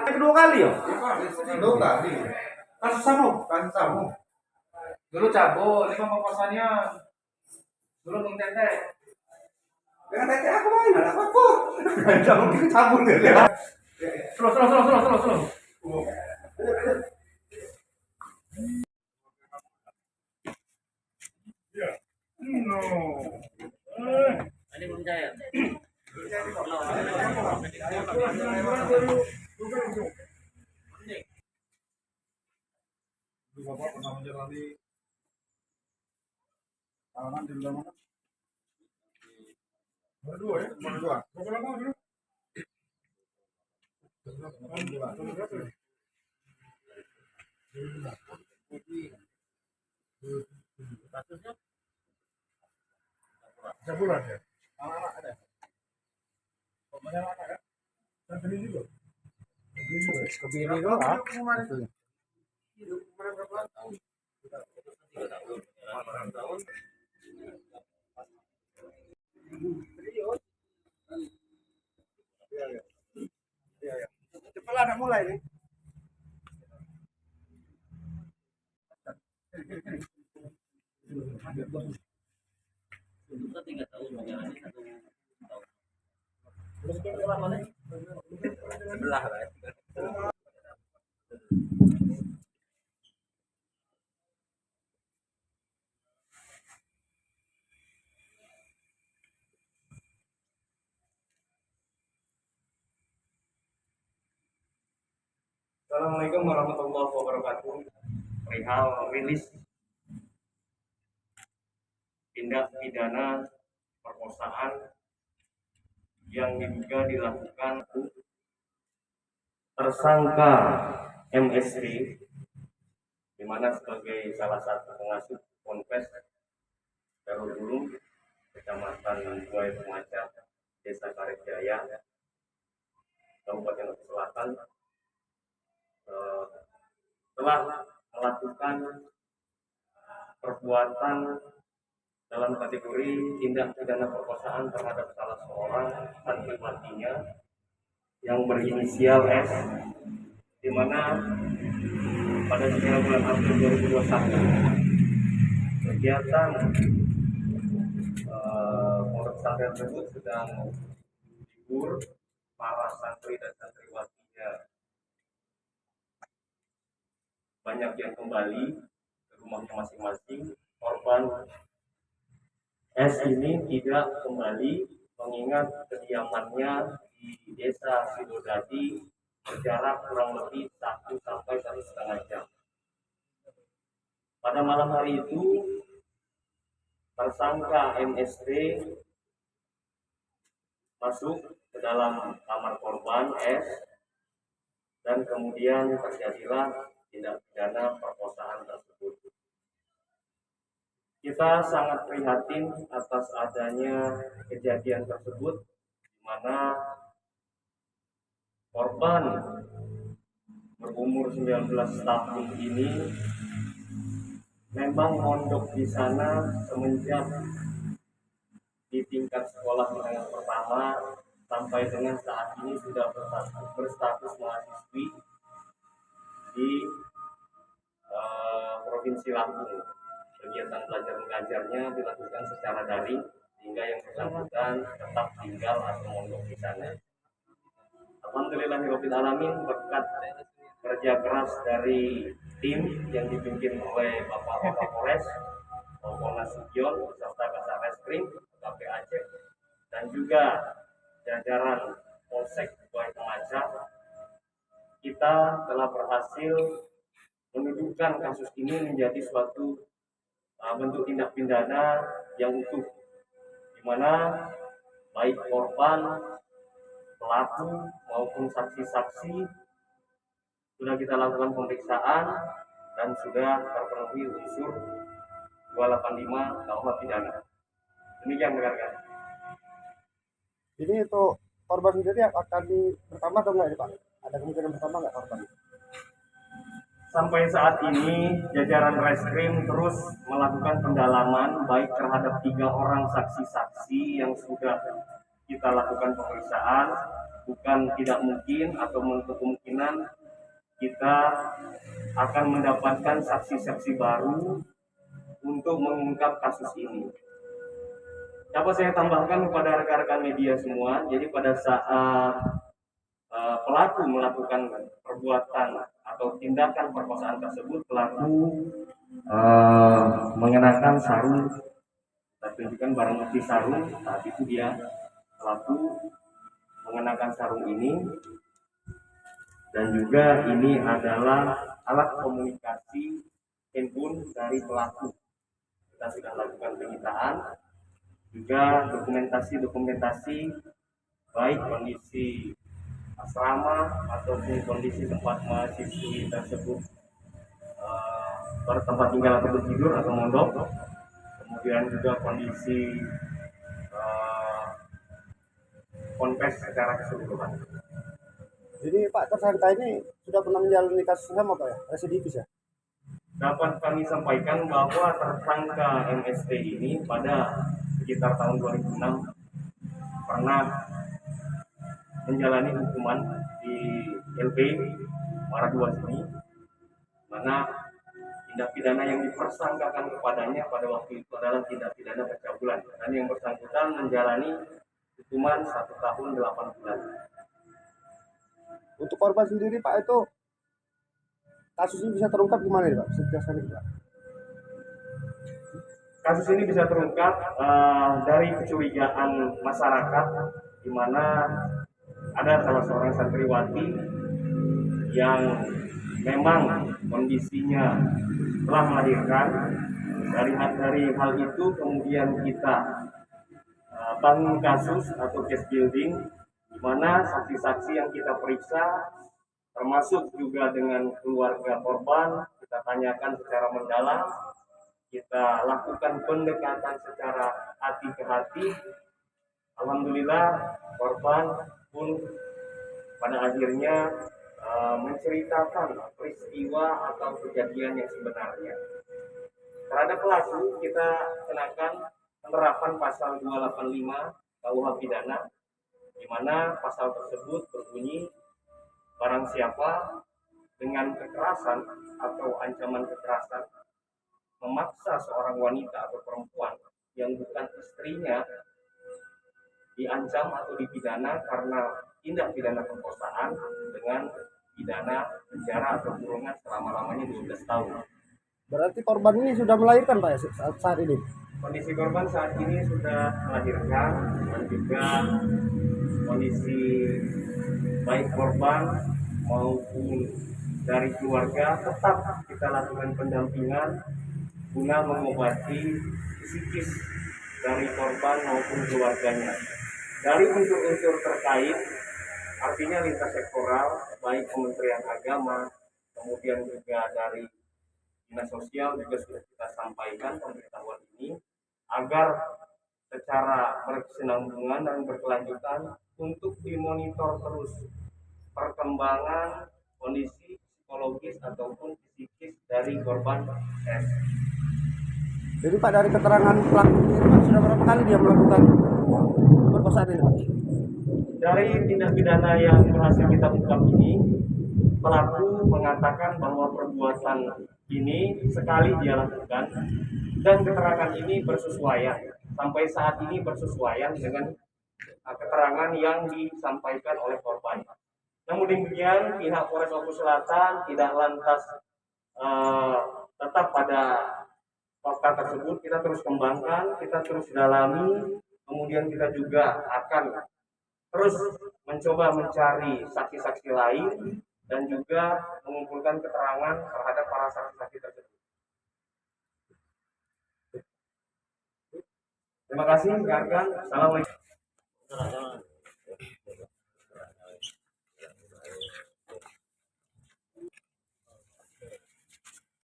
Kedua kali ya? Dua kali. Kasus sama. Dulu cabut, ini mah kosannya. Dulu ngintete. Dengan tete aku main, ada apa? Gak mungkin cabut ya. Slow. No. Ini belum cair. Bapak pernah menjalani pengalaman di luar mana? Berdua ya? Berdua. Berapa lama dulu? Kasusnya Sebulan ya? Anak-anak ada? Pokoknya anak ya? Dan beli juga? Beli juga? Kebiri kok, ah? Hidup kemarin berapa tahun? 3 tahun. 8 tahun. Iya. Cepat ada mulai nih. Kita 3 tahun menjalani 1 tahun. Sebelah lah. Assalamualaikum warahmatullahi wabarakatuh. Perihal rilis tindak pidana perkosaan yang diduga dilakukan tersangka MSD, di mana sebagai salah satu pengasuh Ponpes Darul Ulum, Kecamatan Buai Pengacar, Desa Karetjaya, Kabupaten Aceh Selatan, telah melakukan perbuatan dalam kategori tindak pidana perkosaan terhadap salah seorang santriwatinya yang berinisial S, di mana pada sekitar bulan April 2021 kegiatan pondok pesantren tersebut sedang libur, para santri dan santriwatinya banyak yang kembali ke rumahnya masing-masing. Korban S ini tidak kembali mengingat kediamannya di Desa Sidodadi berjarak kurang lebih 1 sampai 1,5 jam. Pada malam hari itu, tersangka MSD masuk ke dalam kamar korban S dan kemudian terjadilah tindak pidana perkosaan tersebut. Kita sangat prihatin atas adanya kejadian tersebut, di mana korban berumur 19 tahun ini memang mondok di sana semenjak di tingkat sekolah menengah pertama sampai dengan saat ini sudah berstatus mahasiswi di Provinsi Lampung. Kegiatan belajar mengajarnya dilakukan secara daring sehingga yang bersangkutan tetap tinggal atau mondok di sana. Alhamdulillahirabbil alamin, berkat kerja keras dari tim yang dipimpin oleh Bapak Kapolres Kompolnas Sugyon beserta Kasar Reskrim KP Aceh dan juga jajaran Polsek Buai Pengacar, kita telah berhasil mendudukan kasus ini menjadi suatu bentuk tindak pidana yang utuh, di mana baik korban, pelaku maupun saksi-saksi sudah kita lakukan pemeriksaan dan sudah terpenuhi unsur 285 KUH pidana. Demikian rekan-rekan. Ini untuk korban sendiri akan bertambah atau enggak, Pak? Ada kemungkinan bertambah nggak korban? sampai saat ini jajaran reskrim terus melakukan pendalaman baik terhadap 3 orang saksi-saksi yang sudah kita lakukan pemeriksaan. Bukan tidak mungkin atau menutup kemungkinan kita akan mendapatkan saksi-saksi baru untuk mengungkap kasus ini. Dapat saya tambahkan kepada rekan-rekan media semua, jadi pada saat pelaku melakukan perbuatan atau tindakan perkosaan tersebut, pelaku mengenakan sarung, kita tunjukkan barang bukti sarung. Saat itu pelaku mengenakan sarung ini, dan juga ini adalah alat komunikasi handphone dari pelaku. Kita sudah lakukan penyitaan, juga dokumentasi baik kondisi asrama ataupun kondisi tempat mahasiswi tersebut bertempat tinggal atau tidur atau mondok, kemudian juga kondisi konfes secara keseluruhan. Jadi Pak, tersangka ini sudah pernah menjalani kasus sama Pak ya? Residivis ya? Dapat kami sampaikan bahwa tersangka MST ini pada sekitar tahun 2006 pernah menjalani hukuman di LP Maratua sini, mana tindak pidana yang dipersangkakan kepadanya pada waktu itu adalah tindak pidana pencabulan, dan yang bersangkutan menjalani hukuman 1 tahun 8 bulan. Untuk korban sendiri Pak, itu kasus ini bisa terungkap gimana nih Pak? Bisa dijelaskan nih, Pak? Kasus ini bisa terungkap dari kecurigaan masyarakat, di mana ada salah seorang santriwati yang memang kondisinya telah melahirkan. Dari hal itu kemudian kita bangun kasus atau case building, di mana saksi-saksi yang kita periksa termasuk juga dengan keluarga korban kita tanyakan secara mendalam, kita lakukan pendekatan secara hati ke hati. Alhamdulillah korban pun pada akhirnya menceritakan peristiwa atau kejadian yang sebenarnya. Terhadap pelaku kita kenakan penerapan pasal 285 KUH pidana, di mana pasal tersebut berbunyi barang siapa dengan kekerasan atau ancaman kekerasan memaksa seorang wanita atau perempuan yang bukan istrinya diancam atau dipidana karena tindak pidana perkosaan dengan pidana penjara atau kurungan selama-lamanya 12 tahun. Berarti korban ini sudah melahirkan Pak ya saat ini? Kondisi korban saat ini sudah melahirkan, dan juga kondisi baik korban maupun dari keluarga tetap kita lakukan pendampingan guna mengobati psikis dari korban maupun keluarganya. Dari unsur-unsur terkait, artinya lintas sektoral, baik Kementerian Agama, kemudian juga dari Dinas Sosial juga sudah kita sampaikan pemberitahuan ini agar secara berkesinambungan dan berkelanjutan untuk dimonitor terus perkembangan kondisi psikologis ataupun psikis dari korban S. Jadi Pak, dari keterangan pelaku ini Pak, sudah berapa kali dia melakukan perkosaan ini Pak? Dari tindak pidana yang berhasil kita ungkap ini, pelaku mengatakan bahwa perbuatan ini sekali dia lakukan, dan keterangan ini bersesuaian sampai saat ini bersesuaian dengan keterangan yang disampaikan oleh korban. Namun demikian pihak Polres Lombok Selatan tidak lantas tetap pada fakta tersebut. Kita terus kembangkan, kita terus dalami, kemudian kita juga akan terus mencoba mencari saksi-saksi lain dan juga mengumpulkan keterangan terhadap para saksi-saksi tersebut. Terima kasih rekan-rekan. Assalamualaikum.